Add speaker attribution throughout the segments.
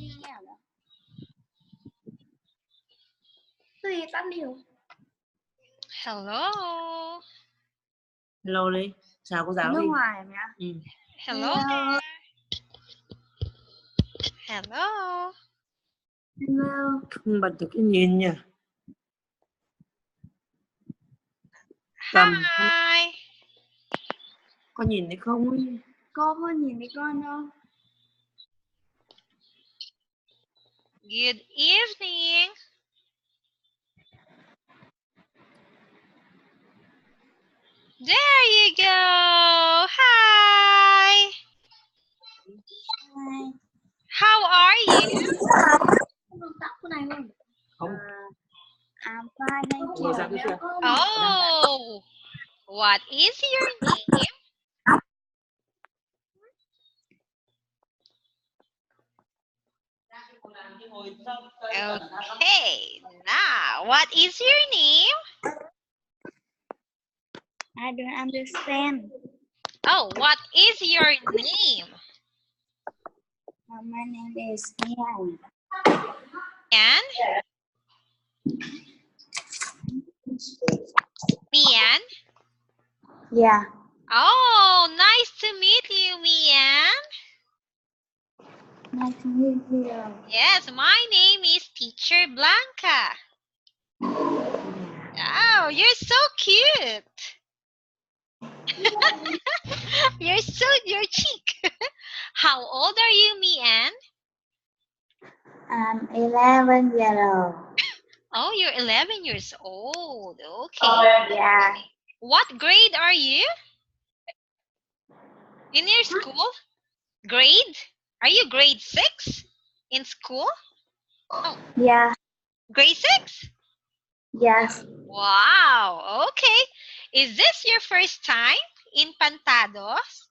Speaker 1: nghe rồi. Cái gì tắt điều?
Speaker 2: Hello.
Speaker 3: Hello đi. Chào cô giáo
Speaker 1: Nước
Speaker 3: đi.
Speaker 1: ngoài mà.
Speaker 3: Ừ.
Speaker 2: Hello there. Hello.
Speaker 1: Hello.
Speaker 3: Không bật được cái nhìn nhỉ. Cầm.
Speaker 2: Hi.
Speaker 3: Có nhìn thấy không ấy?
Speaker 1: Cô có nhìn thấy con không?
Speaker 2: Good evening. There you go. Hi.
Speaker 1: Hi.
Speaker 2: How are you?
Speaker 1: Không tắt cái này luôn.
Speaker 3: Không.
Speaker 1: I'm fine, thank
Speaker 3: Ngồi sang
Speaker 1: you.
Speaker 3: cái kia.
Speaker 2: Oh. What is your name? Okay. Now, what is your name?
Speaker 1: I don't understand.
Speaker 2: Oh, what is your name?
Speaker 1: My name is Nian.
Speaker 2: Mian? Mian?
Speaker 1: Yeah.
Speaker 2: Oh, nice to meet you, Mian.
Speaker 1: Nice to meet you.
Speaker 2: Yes, my name is Teacher Blanca. Oh, you're so cute. You're chic. How old are you, Mian?
Speaker 1: I'm 11 years old.
Speaker 2: Oh, you're 11 years old. Okay.
Speaker 1: Yeah.
Speaker 2: What grade are you? In your school? Grade? Are you grade 6 in school? Oh,
Speaker 1: Yeah.
Speaker 2: grade 6?
Speaker 1: Yes.
Speaker 2: Wow. Okay. Is this your first time in Pantados?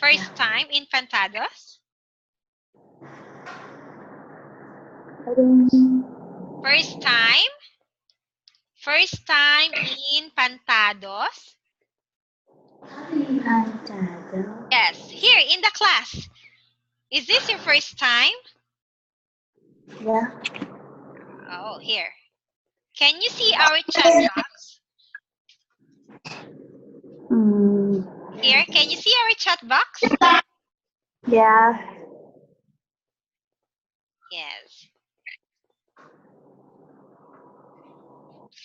Speaker 2: First time in Pantados? First time? First time in Pantados? Yes, here in the class. Is this your first time?
Speaker 1: Yeah.
Speaker 2: Oh, here. Can you see our chat box? Here, can you see our chat box?
Speaker 1: Yeah.
Speaker 2: Yes.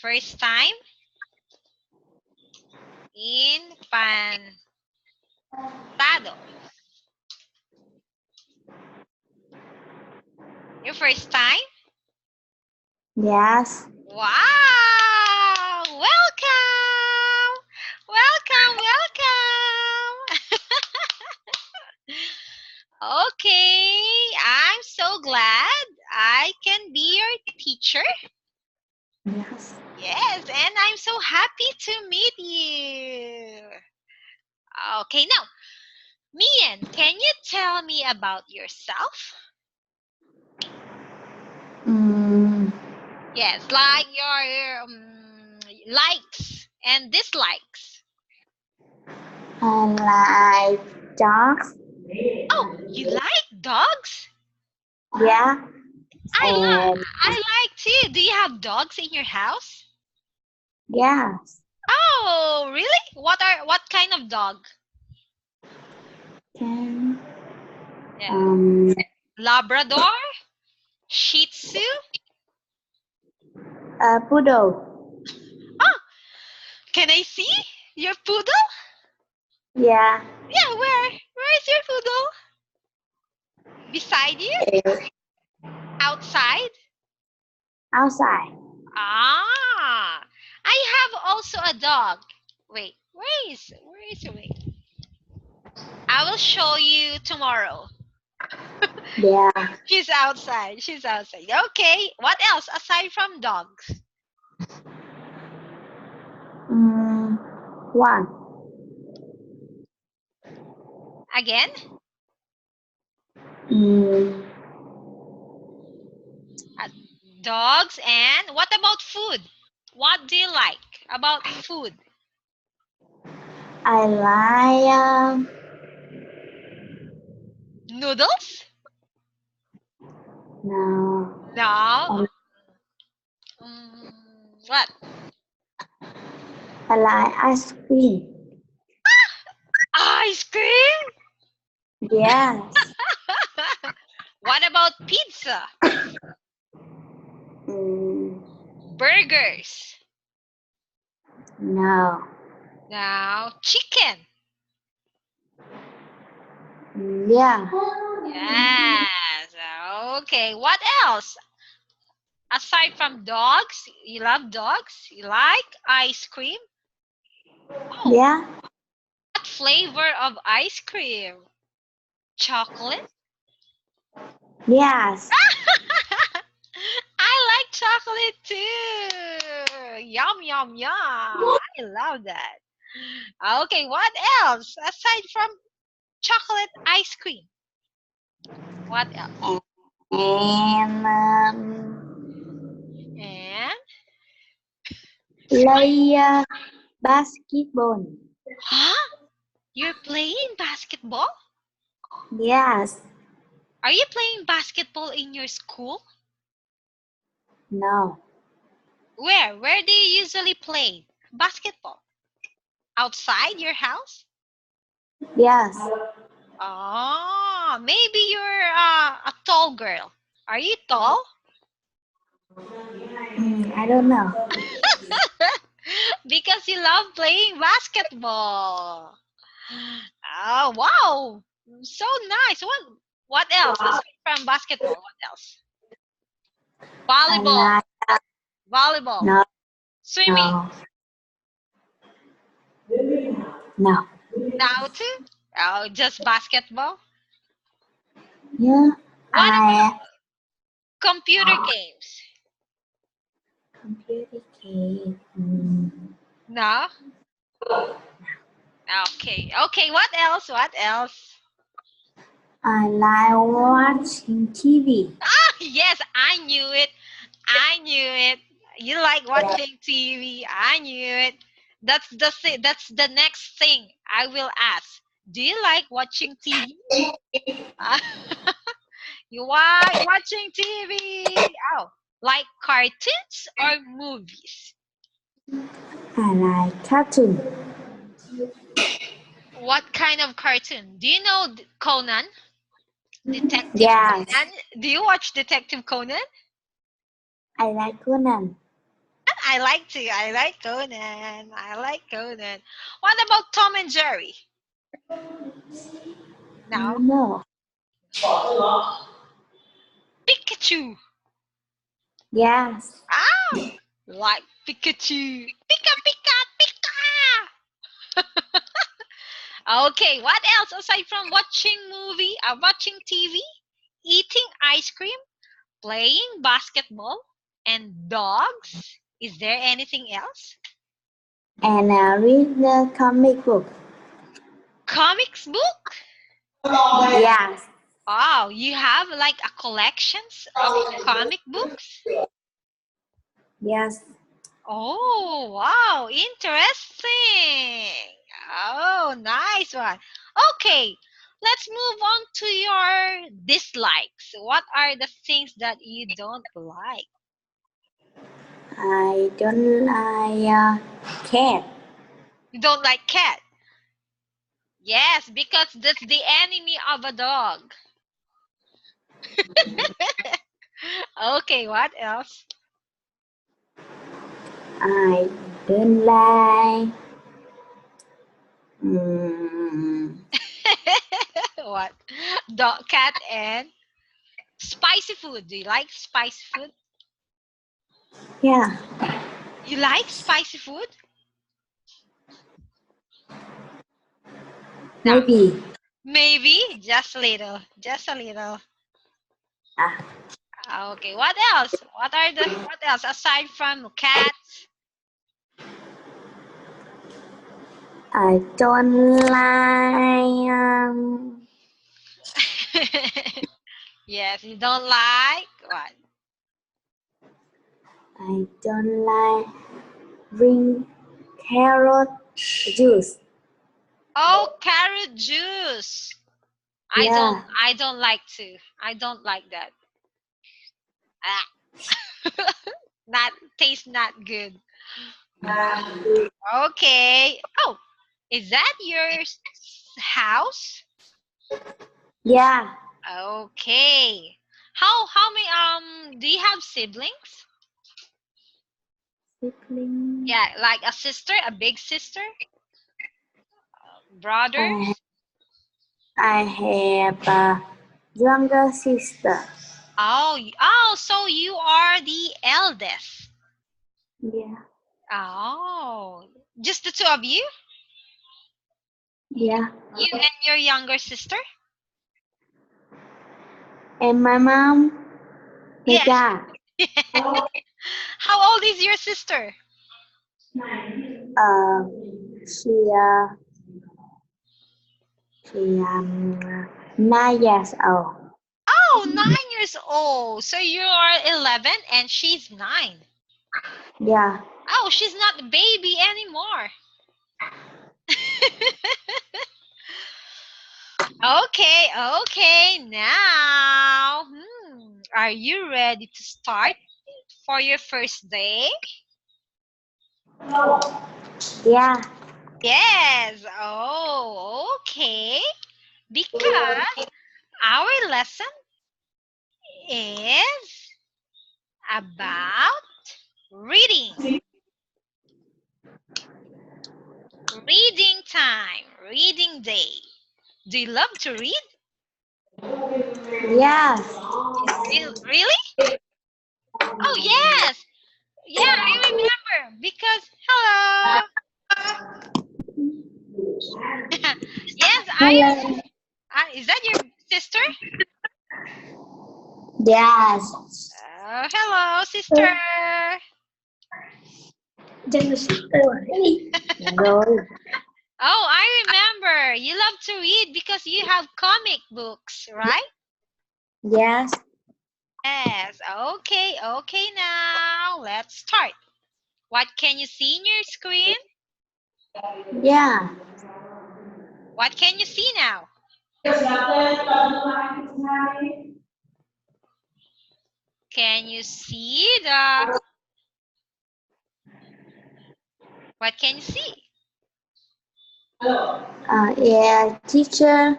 Speaker 2: First time in Pantados. Your first time?
Speaker 1: Yes.
Speaker 2: Wow! Welcome! Welcome, welcome! Okay, I'm so glad I can be your teacher.
Speaker 1: Yes.
Speaker 2: Yes, and I'm so happy to meet you. Okay, now, Mian, can you tell me about yourself? Yes, like your likes and dislikes.
Speaker 1: I like dogs.
Speaker 2: Oh, you like dogs?
Speaker 1: Yeah.
Speaker 2: I like too. Do you have dogs in your house?
Speaker 1: Yes.
Speaker 2: Oh, really? What kind of dog?
Speaker 1: Can
Speaker 2: Yeah. Labrador? Shih Tzu?
Speaker 1: poodle.
Speaker 2: Oh, can I see your poodle?
Speaker 1: Yeah.
Speaker 2: Yeah, where is your poodle? Beside you? Outside?
Speaker 1: Outside.
Speaker 2: Ah, I have also a dog. Wait, where is wait? I will show you tomorrow.
Speaker 1: Yeah.
Speaker 2: She's outside. She's outside. Okay. What else aside from dogs?
Speaker 1: One.
Speaker 2: Again? Dogs and what about food? What do you like about food?
Speaker 1: I like
Speaker 2: Noodles?
Speaker 1: No.
Speaker 2: No. What?
Speaker 1: I like ice cream.
Speaker 2: Ice cream?
Speaker 1: Yes.
Speaker 2: What about pizza?
Speaker 1: Mm,
Speaker 2: Burgers?
Speaker 1: no.
Speaker 2: No. Chicken?
Speaker 1: Yeah.
Speaker 2: Yes. Okay. What else? Aside from dogs, you love dogs? You like ice cream? Oh,
Speaker 1: Yeah.
Speaker 2: what flavor of ice cream? Chocolate?
Speaker 1: Yes.
Speaker 2: I like chocolate too. Yum, yum, yum. I love that. Okay, what else aside from chocolate ice cream? What else?
Speaker 1: And
Speaker 2: And
Speaker 1: play basketball.
Speaker 2: huh? You're playing basketball?
Speaker 1: Yes.
Speaker 2: Are you playing basketball in your school?
Speaker 1: No.
Speaker 2: Where? Where do you usually play basketball? Outside your house?
Speaker 1: Yes.
Speaker 2: Oh, maybe you're a tall girl. Are you tall?
Speaker 1: I don't know.
Speaker 2: Because you love playing basketball. Oh, wow. So nice. What else aside from basketball? What else?
Speaker 1: I
Speaker 2: Volleyball.
Speaker 1: like
Speaker 2: Volleyball.
Speaker 1: no.
Speaker 2: Swimming.
Speaker 1: No.
Speaker 2: Now too? Oh, just basketball?
Speaker 1: Yeah.
Speaker 2: What about
Speaker 1: I
Speaker 2: computer games?
Speaker 1: computer game.
Speaker 2: No? Okay. Okay, what else? What else?
Speaker 1: I like watching TV.
Speaker 2: Ah, yes, I knew it. I knew it. You like watching TV. I knew it. That's the next thing I will ask. Do you like watching TV? You like watching TV? Oh, like cartoons or movies?
Speaker 1: I like cartoon.
Speaker 2: What kind of cartoon? Do you know Conan? Detective
Speaker 1: Yes.
Speaker 2: Conan? Do you watch Detective Conan?
Speaker 1: I like Conan.
Speaker 2: I like to. I like Conan. I like Conan. What about Tom and Jerry? No.
Speaker 1: No.
Speaker 2: Pikachu.
Speaker 1: Yes.
Speaker 2: Ah, like Pikachu. Pika, pika, pika. Okay, what else aside from watching watching TV, eating ice cream, playing basketball, and dogs? Is there anything else?
Speaker 1: And I read the comic book.
Speaker 2: Comics book?
Speaker 1: Yes.
Speaker 2: Wow, you have like a collections of comic books?
Speaker 1: Yes.
Speaker 2: Oh, wow, interesting. Oh, nice one. Okay, let's move on to your dislikes. What are the things that you don't like?
Speaker 1: I don't like cat.
Speaker 2: You don't like cat? Yes, because that's the enemy of a dog. Okay, what else?
Speaker 1: I don't like mm,
Speaker 2: What? Dog, cat, and spicy food. Do you like spicy food?
Speaker 1: yeah,
Speaker 2: You like spicy food? No.
Speaker 1: maybe.
Speaker 2: Maybe just a little, just a little.
Speaker 1: Ah,
Speaker 2: Okay, what else? What else aside from cats?
Speaker 1: I don't like
Speaker 2: Yes, you don't like what?
Speaker 1: I don't like drink carrot juice.
Speaker 2: Oh, carrot juice.
Speaker 1: Yeah,
Speaker 2: I don't like to. I don't like that. Ah. Not tastes not good. Okay. Oh, is that your house?
Speaker 1: Yeah.
Speaker 2: Okay. How many do you have siblings?
Speaker 1: Sibling.
Speaker 2: Yeah, like a sister, a big sister, brothers.
Speaker 1: I have a younger sister.
Speaker 2: Oh, so you are the eldest.
Speaker 1: Yeah.
Speaker 2: Oh, just the two of you?
Speaker 1: Yeah.
Speaker 2: You and your younger sister?
Speaker 1: And my mom, my
Speaker 2: Yeah.
Speaker 1: dad.
Speaker 2: How old is your sister?
Speaker 1: Uh, she uh, she 9 years old.
Speaker 2: Oh, 9 years old. So you are 11 and she's 9.
Speaker 1: Yeah.
Speaker 2: Oh, she's not a baby anymore. Okay. Now, are you ready to start for your first day?
Speaker 1: Yeah.
Speaker 2: Yes. Oh, okay. Because our lesson is about reading. Reading time, reading day. Do you love to read?
Speaker 1: Yeah.
Speaker 2: Really? Oh, yes. Yeah, I remember. Because, hello. Yes,
Speaker 1: Hello.
Speaker 2: is that your sister?
Speaker 1: Yes.
Speaker 2: Hello, sister.
Speaker 1: Rồi.
Speaker 2: Oh, I remember. You love to read because you have comic books, right?
Speaker 1: Yes.
Speaker 2: Yes. Okay, now let's start. What can you see in your screen?
Speaker 1: Yeah.
Speaker 2: What can you see now? Can you see the... What can you see?
Speaker 1: Yeah, teacher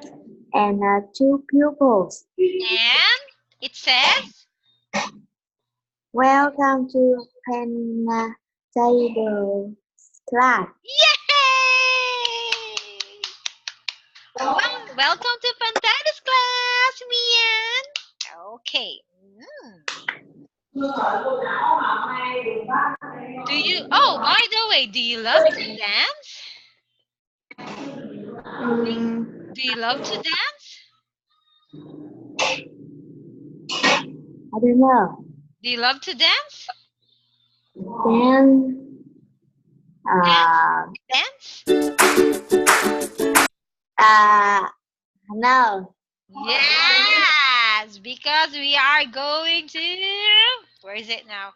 Speaker 1: and 2 pupils.
Speaker 2: And it says,
Speaker 1: Welcome to Pen Table class.
Speaker 2: yay! Well, welcome to Pantanis class, Mian. Okay. Do you, oh, by the way, do you love to dance?
Speaker 1: Mm,
Speaker 2: Do you love to dance?
Speaker 1: I don't know.
Speaker 2: Do you love to dance?
Speaker 1: Then
Speaker 2: Dance?
Speaker 1: no.
Speaker 2: Yes, because we are going to... Where is it now?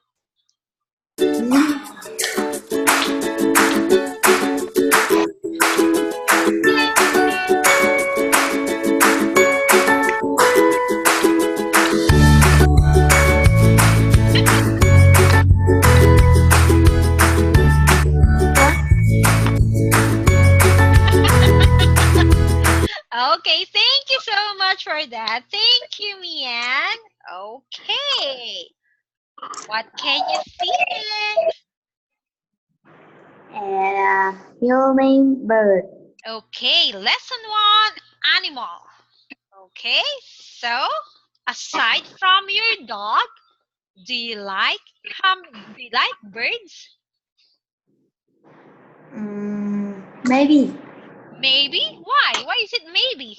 Speaker 2: Okay, thank you so much for that. Thank you, Mian. Okay. What can you see next?
Speaker 1: And human bird.
Speaker 2: Okay, lesson 1, animal. Okay, so aside from your dog, do you like birds?
Speaker 1: Maybe.
Speaker 2: Maybe. Why? Why is it maybe?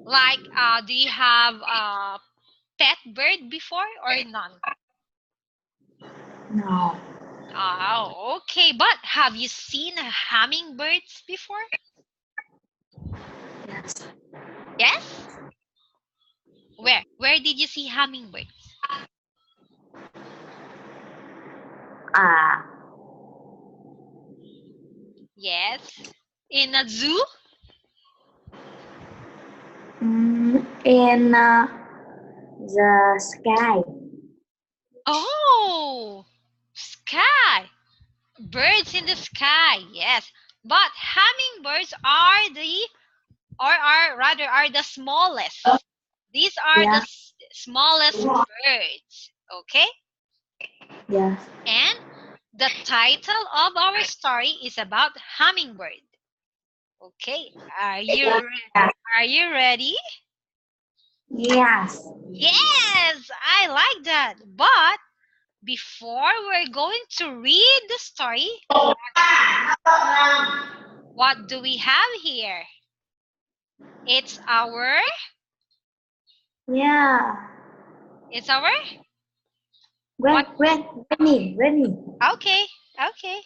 Speaker 2: Like, do you have a pet bird before or none?
Speaker 1: No.
Speaker 2: Oh, okay. But have you seen hummingbirds before?
Speaker 1: Yes.
Speaker 2: Yes? Where? Where did you see hummingbirds? Yes. In a zoo?
Speaker 1: In the sky.
Speaker 2: Oh, sky. Birds in the sky, yes. But hummingbirds are the smallest. These are the
Speaker 1: Yeah.
Speaker 2: smallest birds. Okay?
Speaker 1: Yes.
Speaker 2: And the title of our story is about hummingbird. Okay, are you ready?
Speaker 1: Yes.
Speaker 2: Yes, I like that. But before we're going to read the story, what do we have here? It's our
Speaker 1: Yeah.
Speaker 2: what?
Speaker 1: Ready.
Speaker 2: Okay, okay.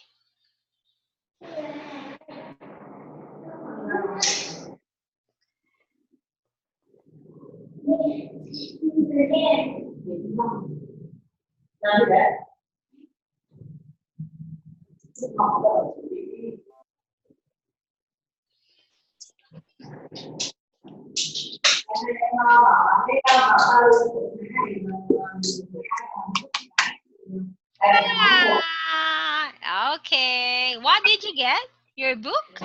Speaker 2: Ah, okay. What did you get? Your book?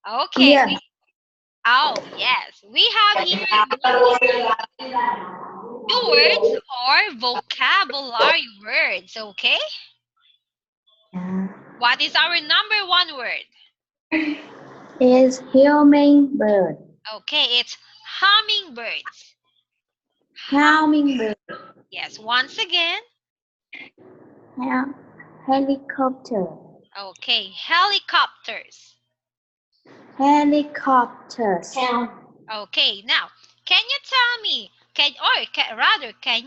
Speaker 2: Okay.
Speaker 1: Yes.
Speaker 2: Oh, yes. We have here new words or vocabulary words, okay? What is our number one word?
Speaker 1: Is hummingbird.
Speaker 2: Okay, it's hummingbirds.
Speaker 1: Hummingbird.
Speaker 2: Yes, once again.
Speaker 1: Helicopter.
Speaker 2: Okay, helicopters.
Speaker 1: Helicopters.
Speaker 2: Okay, now, can you tell me, can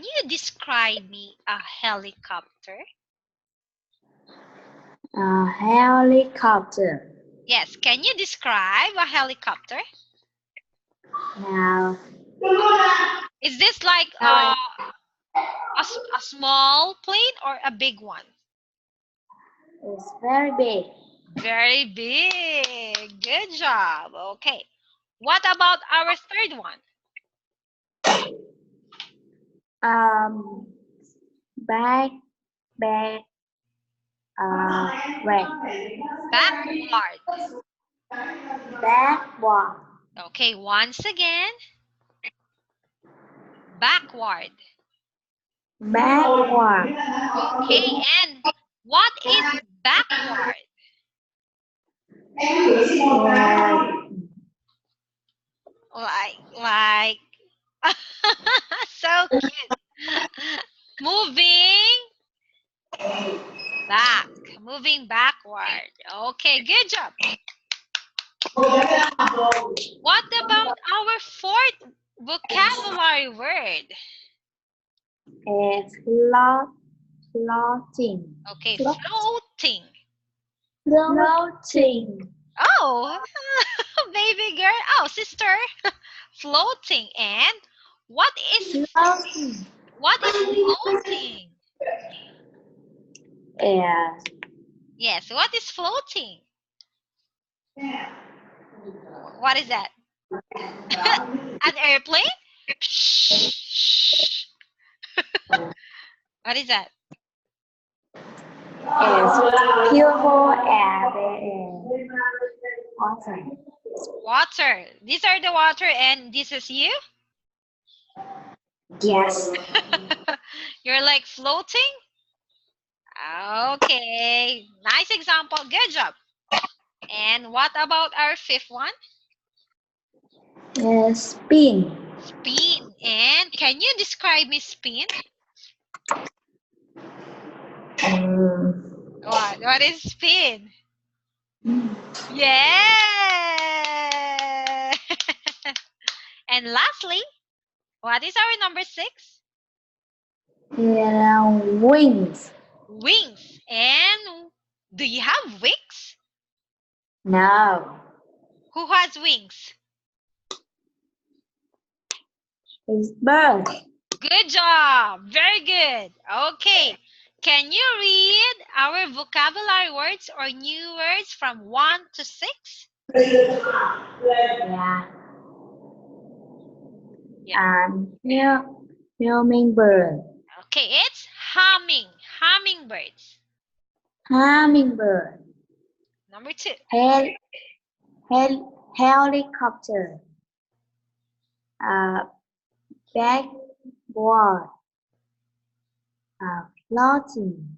Speaker 2: you describe me a helicopter?
Speaker 1: Helicopter.
Speaker 2: Yes, can you describe a helicopter?
Speaker 1: Now,
Speaker 2: Is this like a small plane or a big one?
Speaker 1: it's very big.
Speaker 2: Very big. Good job. Okay. What about our third one?
Speaker 1: Back, red.
Speaker 2: Backward.
Speaker 1: Backward.
Speaker 2: Okay, once again. Backward.
Speaker 1: Backward.
Speaker 2: Okay, and what is backward? Like so cute. Moving back. Moving backward. Okay, good job. What about our fourth vocabulary word?
Speaker 1: It's floating.
Speaker 2: Okay, floating.
Speaker 1: Floating.
Speaker 2: Oh, baby girl. Oh, sister. Floating. And what is
Speaker 1: Floating.
Speaker 2: floating?
Speaker 1: Yes.
Speaker 2: Yes, what is floating? What is that? An airplane? What is that?
Speaker 1: It's pure air. Water.
Speaker 2: Water. These are the water and this is you?
Speaker 1: Yes.
Speaker 2: You're like floating? Okay. Nice example. Good job. And what about our fifth one?
Speaker 1: Spin.
Speaker 2: Spin. And can you describe me spin? What is spin? Yeah. And lastly, what is our number 6?
Speaker 1: Wings.
Speaker 2: Wings. And do you have wings?
Speaker 1: No.
Speaker 2: Who has wings?
Speaker 1: It's bird.
Speaker 2: Good job. Very good. Okay. Can you read our vocabulary words or new words from 1 to 6?
Speaker 1: Yeah. Hummingbird.
Speaker 2: Okay, it's humming. Hummingbirds.
Speaker 1: Hummingbird.
Speaker 2: Number 2.
Speaker 1: Helicopter. Backboard. Floating.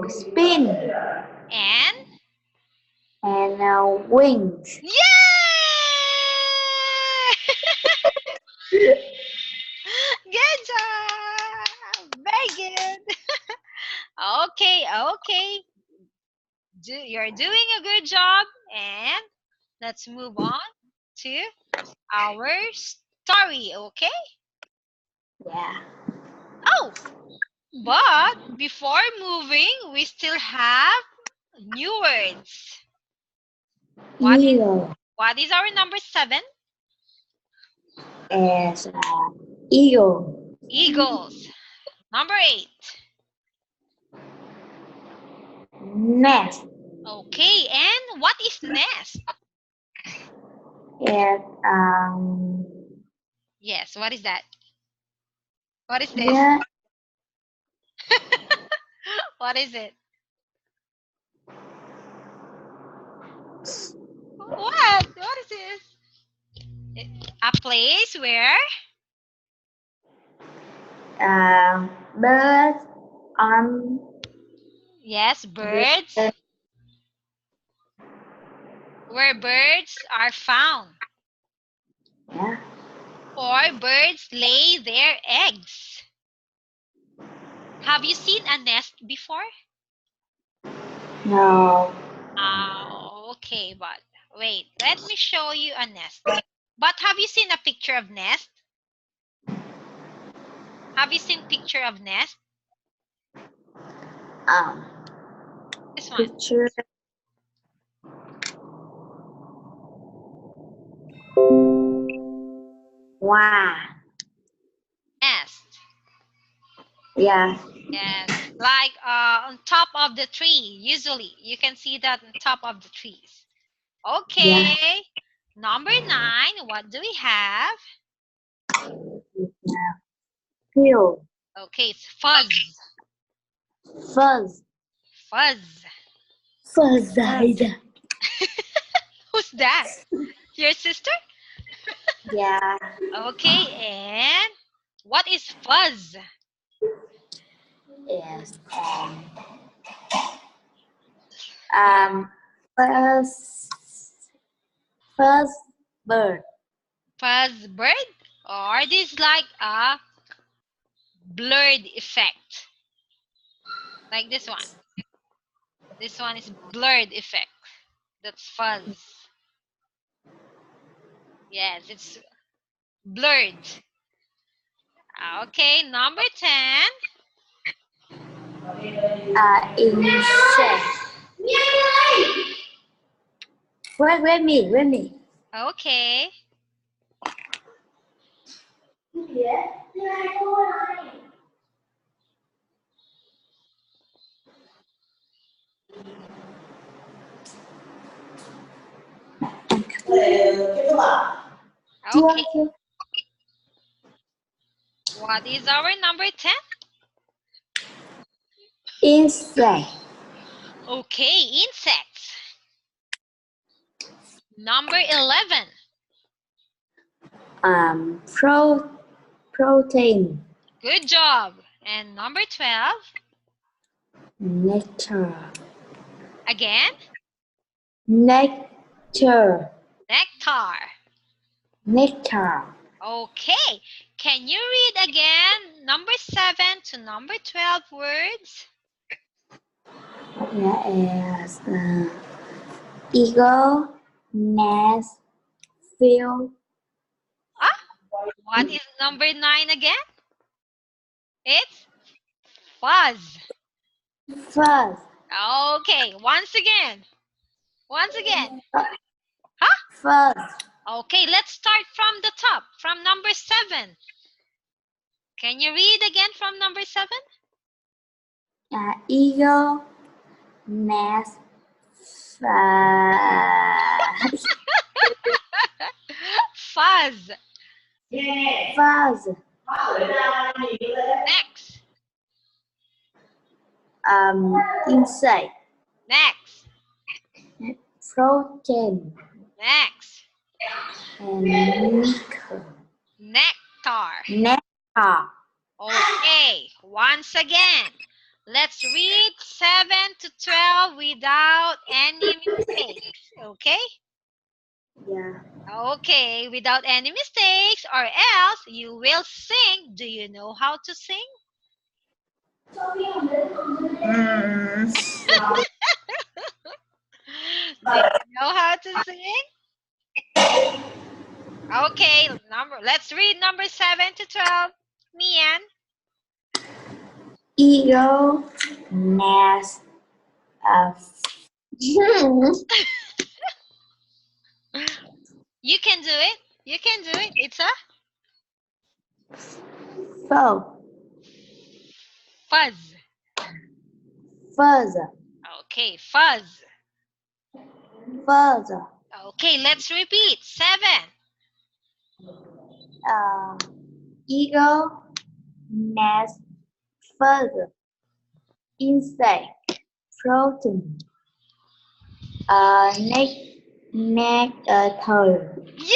Speaker 1: Spin.
Speaker 2: And
Speaker 1: wings.
Speaker 2: yay! Good job. Very good. Okay. You're doing a good job. And let's move on to our story, okay?
Speaker 1: Yeah.
Speaker 2: Oh, but before moving, we still have new words. What is our number 7?
Speaker 1: As eagle.
Speaker 2: Eagles. Number 8.
Speaker 1: Nest.
Speaker 2: Okay, and what is nest?
Speaker 1: As
Speaker 2: Yes, what is that? What is this?
Speaker 1: yeah,
Speaker 2: What is it? What? What is this? A place where?
Speaker 1: birds on.
Speaker 2: Yes, birds. Where birds are found.
Speaker 1: Yeah.
Speaker 2: Or birds lay their eggs. Have you seen a nest before?
Speaker 1: No.
Speaker 2: Oh, okay, but wait, let me show you a nest. But have you seen a picture of nest? Have you seen picture of nest? This one.
Speaker 1: Picture. Wow.
Speaker 2: Nest.
Speaker 1: Yeah.
Speaker 2: Yes, like on top of the tree. Usually, you can see that on top of the trees. Okay.
Speaker 1: Yeah.
Speaker 2: Number 9. What do we have?
Speaker 1: Pill.
Speaker 2: Okay, it's fuzz.
Speaker 1: Fuzz.
Speaker 2: Fuzz.
Speaker 1: Fuzz.
Speaker 2: Who's that? Your sister?
Speaker 1: Yeah.
Speaker 2: Okay, and what is fuzz?
Speaker 1: Yes. Fuzz bird.
Speaker 2: Fuzz bird? Or this like a blurred effect? Like this one. This one is blurred effect. That's fuzz. Yes, it's blurred. Okay, number 10.
Speaker 1: Insect. Wait me.
Speaker 2: Okay. Okay. What is our number 10?
Speaker 1: Insect.
Speaker 2: Okay, insects. Number 11.
Speaker 1: Protein.
Speaker 2: Good job. And number 12.
Speaker 1: Nectar.
Speaker 2: Again.
Speaker 1: Nectar.
Speaker 2: Nectar. Okay. Can you read again number 7 to number 12 words?
Speaker 1: Yes. Eagle. Nest. Field.
Speaker 2: What is number 9 again? It's fuzz.
Speaker 1: Fuzz.
Speaker 2: Okay, once again.
Speaker 1: Fuzz.
Speaker 2: Okay, let's start from the top, from number 7. Can you read again from number 7?
Speaker 1: Eagle. Nest.
Speaker 2: Fuzz.
Speaker 1: Fuzz.
Speaker 2: Next.
Speaker 1: Insect.
Speaker 2: Next.
Speaker 1: Protein.
Speaker 2: Next.
Speaker 1: And nectar.
Speaker 2: Nectar.
Speaker 1: Nectar.
Speaker 2: Okay, once again, let's read 7 to 12 without any mistakes, okay?
Speaker 1: Yeah.
Speaker 2: Okay, without any mistakes, or else you will sing. Do you know how to sing? Do you know how to sing? Okay, let's read number 7 to 12. Mian.
Speaker 1: Eagle. Nest.
Speaker 2: You can do it. You can do it. It's a
Speaker 1: Fuzz.
Speaker 2: fuzz.
Speaker 1: Fuzz.
Speaker 2: Okay, fuzz.
Speaker 1: Fuzz.
Speaker 2: Okay, let's repeat. 7.
Speaker 1: Eagle. Nest. Fuzz. Insect. Protein. Nectar.
Speaker 2: Yay!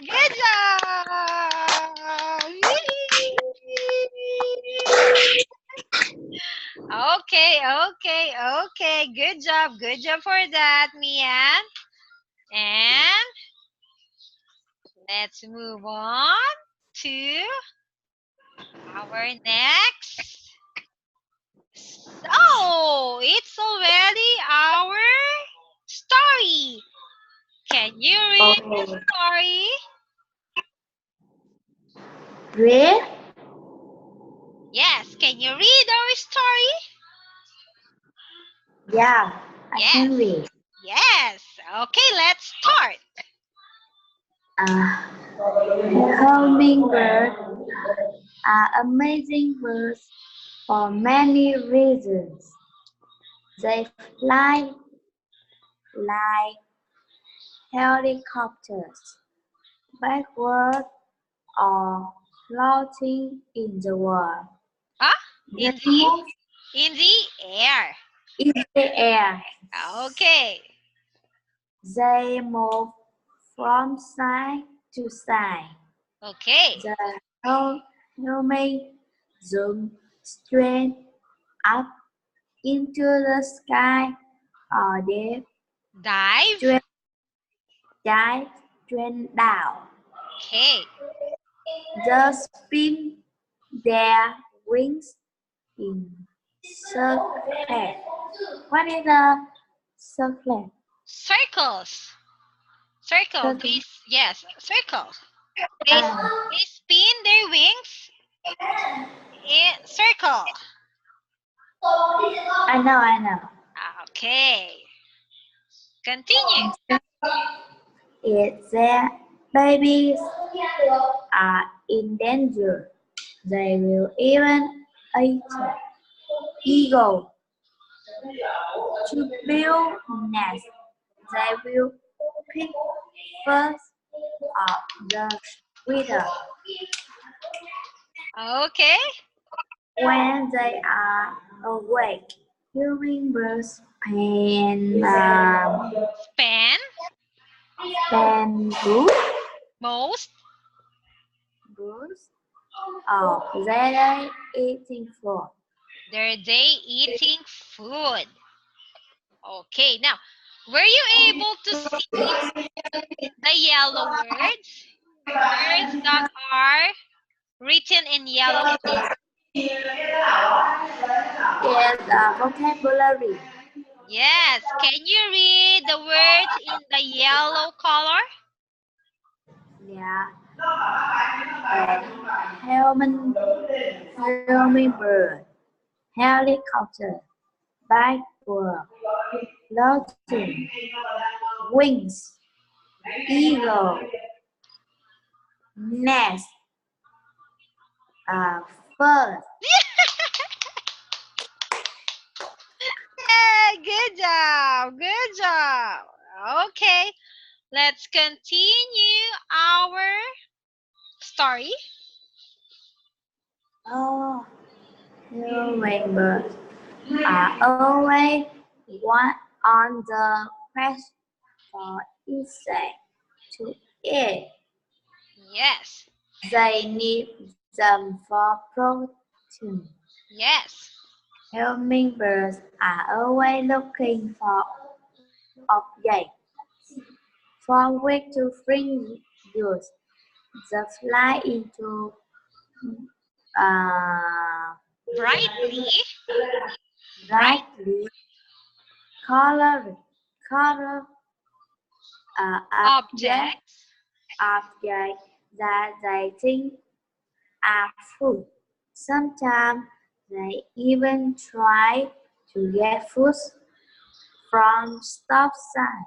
Speaker 2: Good job! Okay. Good job. Good job for that, Mian. And let's move on to our next. So, it's already our story. Can you read the story?
Speaker 1: Read?
Speaker 2: Yes, can you read our story?
Speaker 1: Yeah, I
Speaker 2: Yes.
Speaker 1: can read.
Speaker 2: Yes. Okay, let's start.
Speaker 1: Hummingbirds are amazing birds for many reasons. They fly like helicopters, backward or floating in the world.
Speaker 2: Huh?
Speaker 1: They
Speaker 2: In the air.
Speaker 1: in the air.
Speaker 2: Okay.
Speaker 1: They move from side to side.
Speaker 2: Okay.
Speaker 1: The helmet zooms straight up into the sky or they
Speaker 2: Dive.
Speaker 1: dive straight down.
Speaker 2: Okay.
Speaker 1: They spin their wings in circles. What is a circle?
Speaker 2: Circles. Circle.
Speaker 1: Circle.
Speaker 2: Yes, circles. They spin their wings in circle.
Speaker 1: I know.
Speaker 2: Okay. Continue.
Speaker 1: If their babies are in danger, they will even eat eagle. To build nests, they will pick first up the wither.
Speaker 2: Okay.
Speaker 1: When they are awake, hummingbirds
Speaker 2: Span.
Speaker 1: boost.
Speaker 2: Most.
Speaker 1: They're eating food.
Speaker 2: Their day eating food. Okay. Now, were you able to see the yellow words? Words that are written in yellow.
Speaker 1: Yes, vocabulary.
Speaker 2: Yes. Can you read the words in the yellow color?
Speaker 1: Yeah. Hummingbird, helicopter, backward, floating, wings, eagle, nest, first.
Speaker 2: Yeah, good Good job. Good job. Okay. Let's continue our story.
Speaker 1: Oh, hummingbirds are always one on the quest for insects to eat.
Speaker 2: Yes.
Speaker 1: They need them for protein.
Speaker 2: Yes.
Speaker 1: Hummingbirds are always looking for objects from which to bring use. They fly into uh,
Speaker 2: Brightly
Speaker 1: brightly colored color objects
Speaker 2: objects.
Speaker 1: that they think are food. Sometimes they even try to get food from stop signs.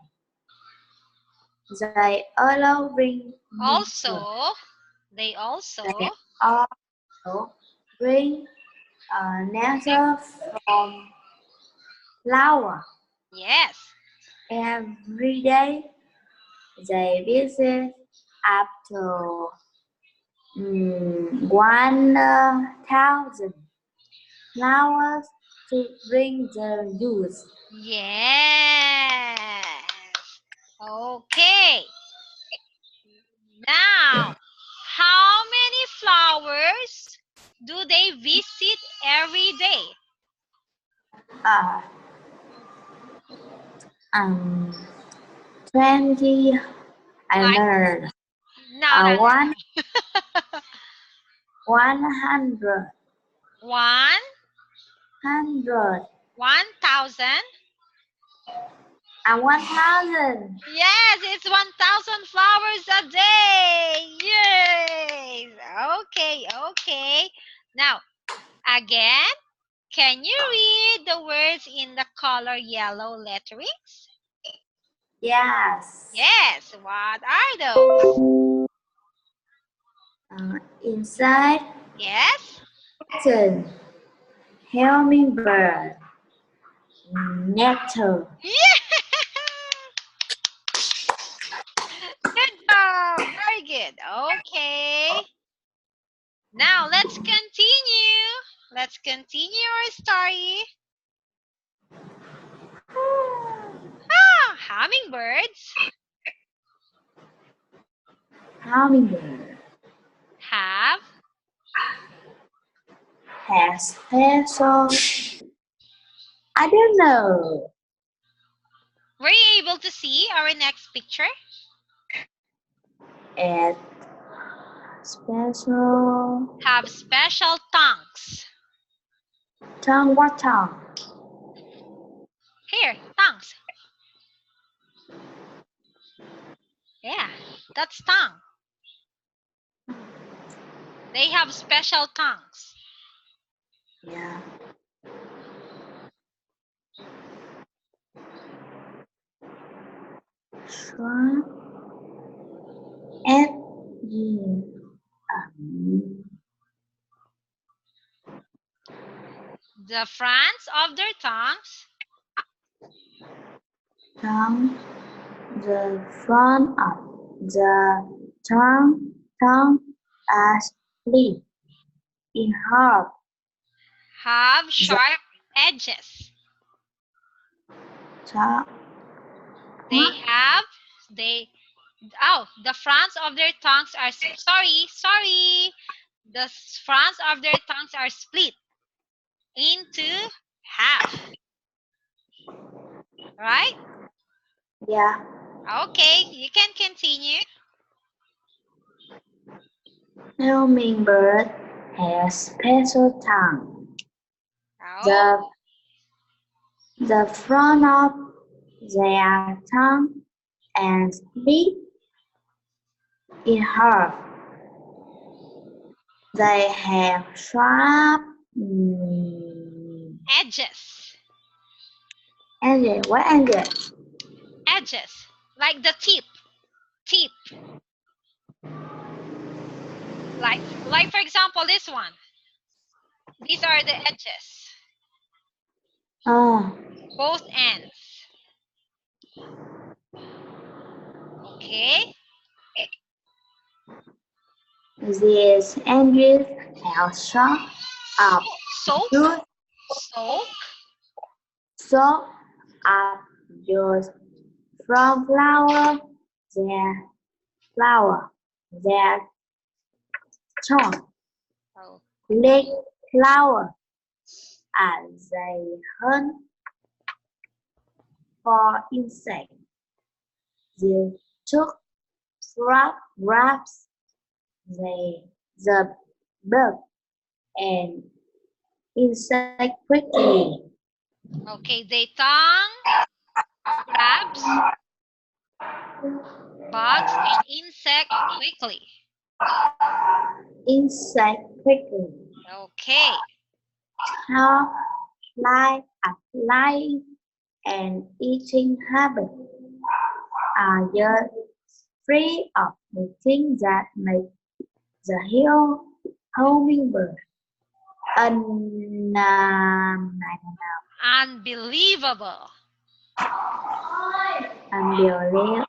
Speaker 1: They allow bring nature.
Speaker 2: They also
Speaker 1: They also bring nectar from flower.
Speaker 2: yes.
Speaker 1: Every day they visit up to 1,000 flowers to bring their juice.
Speaker 2: Yes. Okay. Now, how many flowers do they visit every day?
Speaker 1: Uh, um, 20 I
Speaker 2: Like,
Speaker 1: learned.
Speaker 2: no.
Speaker 1: 100
Speaker 2: 1,
Speaker 1: 100
Speaker 2: 1,000.
Speaker 1: and 1,000.
Speaker 2: Yes, it's 1,000 flowers a day. Yay. Okay, okay. Now, again, can you read the words in the color yellow letterings?
Speaker 1: Yes.
Speaker 2: Yes, what are those?
Speaker 1: Inside
Speaker 2: Yes?
Speaker 1: button, hummingbird, nectar.
Speaker 2: Yeah! Good job. Very good. Okay. Now let's continue. Let's continue our story. Hummingbirds
Speaker 1: Hummingbird
Speaker 2: have
Speaker 1: has special. I don't know.
Speaker 2: were you able to see our next picture?
Speaker 1: It special
Speaker 2: Have special tongues.
Speaker 1: tongue. What tongue?
Speaker 2: Here, tongues. Yeah, that's tongue. They have special tongues.
Speaker 1: Yeah. Shrunk and
Speaker 2: The fronts of their tongues
Speaker 1: tongue. The front of the tongue as split in half.
Speaker 2: have sharp edges.
Speaker 1: Tongue.
Speaker 2: They have the fronts of their tongues are sorry. The fronts of their tongues are split into half. Right?
Speaker 1: Yeah.
Speaker 2: Okay, you can continue.
Speaker 1: Hummingbird has special tongue.
Speaker 2: Oh,
Speaker 1: The front of their tongue and split in half. They have sharp
Speaker 2: edges.
Speaker 1: edges. What edges?
Speaker 2: Edges. Like the tip. Tip. Like for example, this one. These are the edges.
Speaker 1: Oh,
Speaker 2: Both ends. Okay.
Speaker 1: These ends are short of
Speaker 2: Soak.
Speaker 1: juice,
Speaker 2: Soak.
Speaker 1: so up juice from flower, their chunk,
Speaker 2: Oh,
Speaker 1: leg flower, as they hunt for insects. They took grabs the bug and insect quickly.
Speaker 2: okay. They tongue grabs bugs and insect quickly.
Speaker 1: Insect quickly.
Speaker 2: Okay.
Speaker 1: How flying and eating habit are just three of the things that make the hummingbird I don't
Speaker 2: Unbelievable.
Speaker 1: know,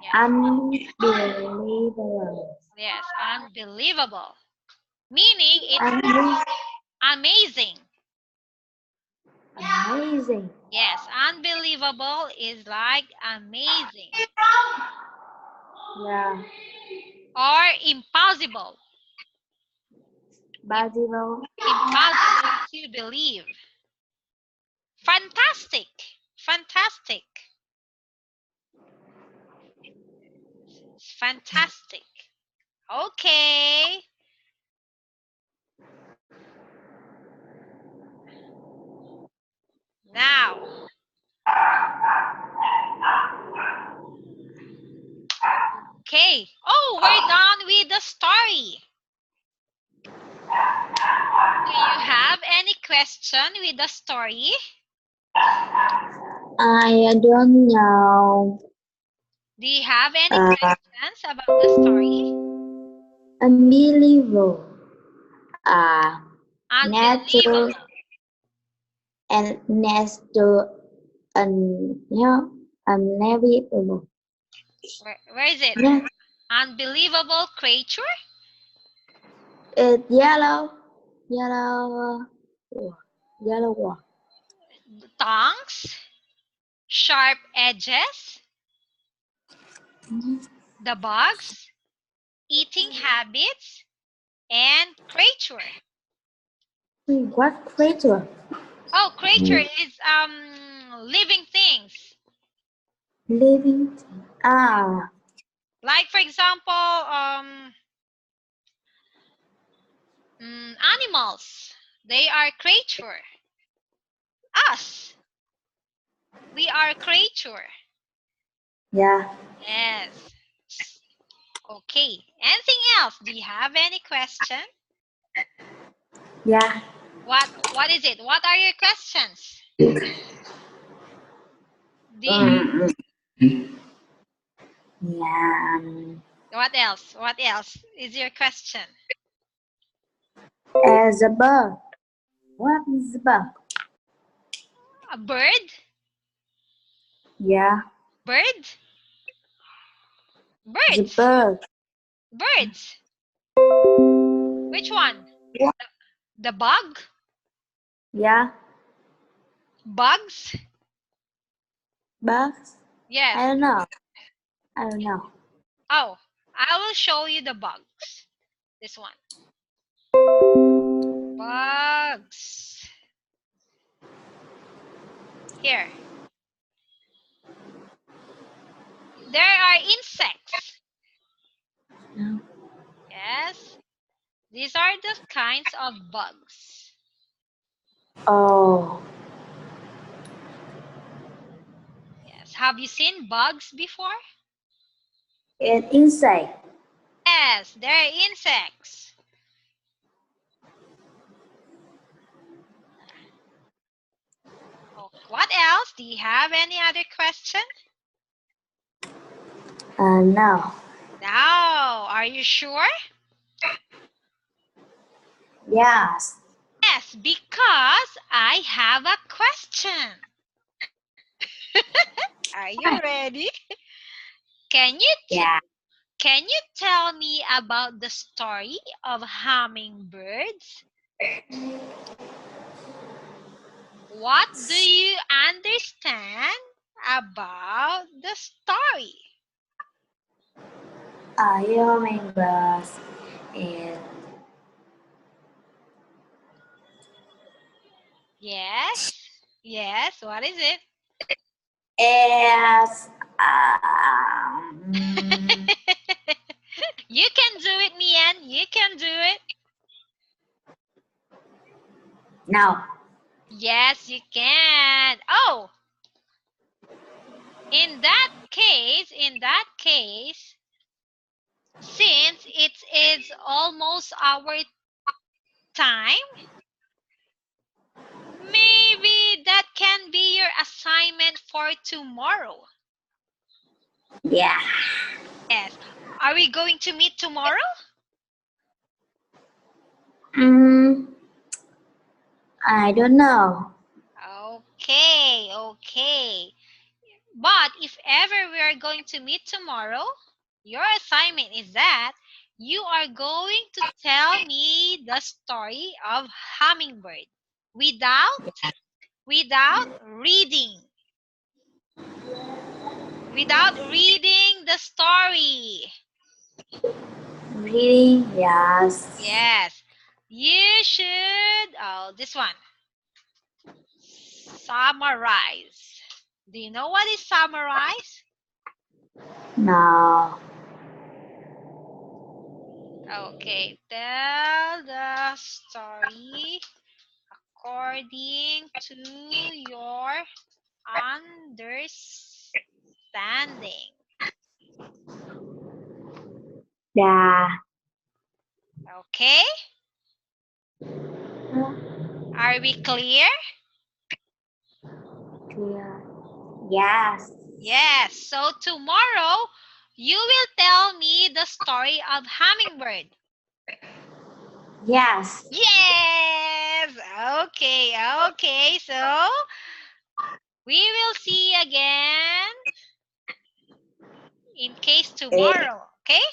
Speaker 2: Yeah.
Speaker 1: unbelievable.
Speaker 2: Yes, unbelievable. Meaning it's
Speaker 1: Unbe-
Speaker 2: amazing.
Speaker 1: Amazing.
Speaker 2: Yes, unbelievable is like amazing
Speaker 1: Yeah.
Speaker 2: or impossible.
Speaker 1: Impossible.
Speaker 2: Impossible to believe. Fantastic. Fantastic. Fantastic. Okay. Now, okay. Oh, we're done with the story. Do you have any question with the story?
Speaker 1: I don't know.
Speaker 2: Do you have any questions about the story?
Speaker 1: Unbelievable. Natural
Speaker 2: Unbelievable.
Speaker 1: and next to unbelievable.
Speaker 2: Where is it?
Speaker 1: Yeah.
Speaker 2: Unbelievable creature?
Speaker 1: It's yellow, yellow.
Speaker 2: Tongues? Sharp edges? The bugs? Eating habits? And creature?
Speaker 1: What creature?
Speaker 2: Oh, creature is living things.
Speaker 1: Living.
Speaker 2: Like for example, animals. They are creature. Us. We are creature.
Speaker 1: Yeah.
Speaker 2: Yes. Okay. Anything else? Do you have any question?
Speaker 1: Yeah.
Speaker 2: What is it? What are your questions? Do you,
Speaker 1: Yeah.
Speaker 2: what else? What else is your question?
Speaker 1: As a bird. What is a bird?
Speaker 2: A bird?
Speaker 1: Yeah.
Speaker 2: Bird?
Speaker 1: The
Speaker 2: Birds.
Speaker 1: bird.
Speaker 2: Birds. Which one?
Speaker 1: What?
Speaker 2: The bug?
Speaker 1: Yeah.
Speaker 2: Bugs?
Speaker 1: Bugs.
Speaker 2: Yes.
Speaker 1: I don't know. I don't know.
Speaker 2: Oh, I will show you the bugs. This one. Bugs. Here. There are insects.
Speaker 1: No.
Speaker 2: Yes. These are the kinds of bugs.
Speaker 1: Oh.
Speaker 2: Yes. Have you seen bugs before?
Speaker 1: An insect.
Speaker 2: Yes, they're insects. Oh, what else? Do you have any other question?
Speaker 1: No.
Speaker 2: No. Are you sure?
Speaker 1: Yes.
Speaker 2: Yes, because I have a question. Are you ready? Can you
Speaker 1: Yeah.
Speaker 2: can you tell me about the story of hummingbirds? What do you understand about the story?
Speaker 1: Hummingbirds is
Speaker 2: Yes. Yes, what is it?
Speaker 1: is
Speaker 2: You can do it, Mian. You can do it.
Speaker 1: no.
Speaker 2: Yes, you can. Oh, in that case, since it is almost our time, maybe that can be your assignment for tomorrow.
Speaker 1: Yeah.
Speaker 2: Yes. Are we going to meet tomorrow?
Speaker 1: Mm, I don't know.
Speaker 2: Okay, okay. But if ever we are going to meet tomorrow, your assignment is that you are going to tell me the story of hummingbird without reading. Without reading the story.
Speaker 1: Really? Yes.
Speaker 2: Yes. You should, oh, this one. Summarize. Do you know what is summarize?
Speaker 1: No.
Speaker 2: Okay. Tell the story according to your understanding.
Speaker 1: Yeah.
Speaker 2: Okay? Are we clear?
Speaker 1: Clear. Yes.
Speaker 2: Yes. So tomorrow, you will tell me the story of hummingbird.
Speaker 1: Yes.
Speaker 2: Yes. Okay. Okay. So we will see again in case tomorrow. Okay?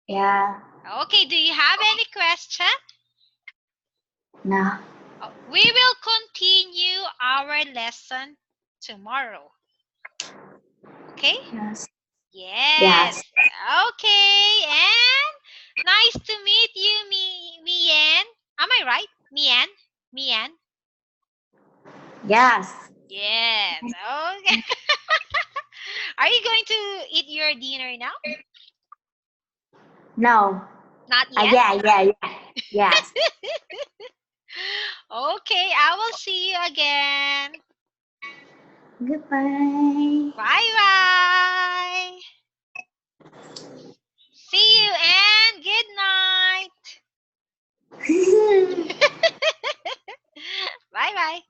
Speaker 1: Yeah.
Speaker 2: Okay. Do you have any question?
Speaker 1: No.
Speaker 2: We will continue our lesson tomorrow. Okay?
Speaker 1: Yes.
Speaker 2: Yes.
Speaker 1: Yes.
Speaker 2: Okay. And nice to meet you, Mian. Am I right? Mian? Mian?
Speaker 1: Yes.
Speaker 2: Yes. Okay. Are you going to eat your dinner now?
Speaker 1: No.
Speaker 2: Not yet?
Speaker 1: Yeah. Yes.
Speaker 2: Okay, I will see you again.
Speaker 1: Goodbye.
Speaker 2: Bye bye. See you and good night. Bye bye.